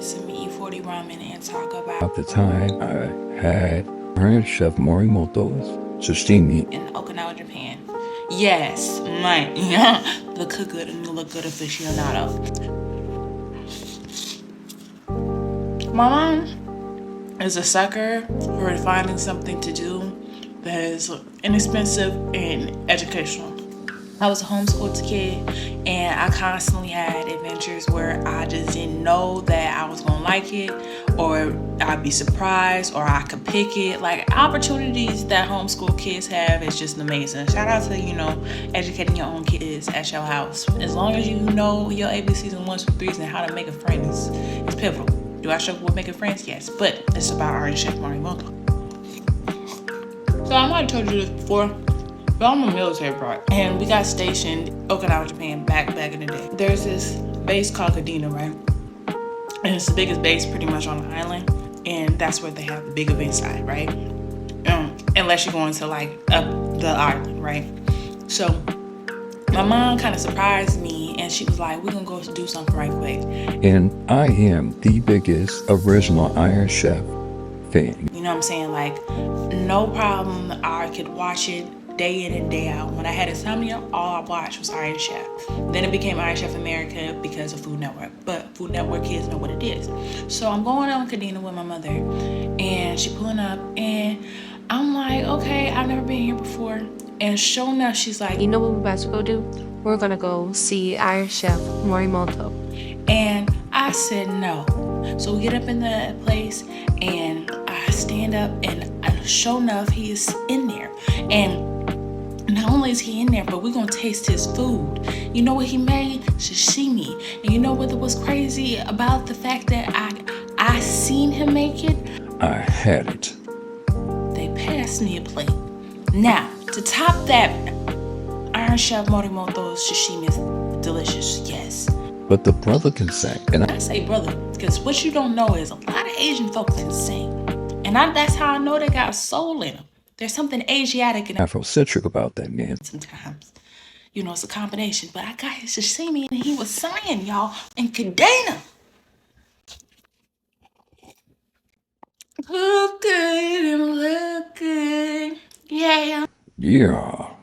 some E40 ramen and talk about At the time, I had Iron Chef Morimoto's Sashimi in Okinawa, Japan. Yes, man. Yeah. The cook good and look good aficionado. My mom is a sucker for finding something to do that is inexpensive and educational. I was a homeschooled kid and I constantly had adventures where I just didn't know that I was gonna like it, or I'd be surprised, or I could pick it. Like, opportunities that homeschool kids have is just amazing. Shout out to, educating your own kids at your house. As long as you know your ABCs and 1, 2, 3s and how to make a friend is pivotal. Do I struggle with making friends? Yes, but it's about Iron Chef Morimoto. So I might have told you this before, but I'm a military brat, and we got stationed in Okinawa, Japan back in the day. There's this base called Qudsiyah, right? And it's the biggest base pretty much on the island, and that's where they have the big events at, right? Unless you're going to like up the island, right? So my mom kind of surprised me, and she was like, "We're gonna go do something right quick." and I am the biggest original Iron Chef fan. You know what I'm saying? Like, no problem. I could watch it day in and day out. When I had insomnia, all I watched was Iron Chef. Then it became Iron Chef America because of Food Network. But Food Network kids know what it is. So I'm going on Qudsiyah with my mother, and she pulling up, and I'm like, okay, I've never been here before. And sure enough, she's like, You know what we're about to go do? We're gonna go see Iron Chef Morimoto. and I said no. So we get up in the place, and I stand up, and sure enough, he is in there. And not only is he in there, but we're gonna taste his food. You know what he made? Sashimi. And you know what was crazy about the fact that I seen him make it? I had it. They passed me a plate. Now, to top that, Iron Chef Morimoto's sashimi is delicious, yes. But the brother can sing, and I say brother, because what you don't know is a lot of Asian folks can sing. And that's how I know they got soul in them. There's something Asiatic and Afrocentric about that man. sometimes. It's a combination. But I got his sashimi and he was singing, y'all, in Qudsiyah. Look good and look good. Yeah. Yeah.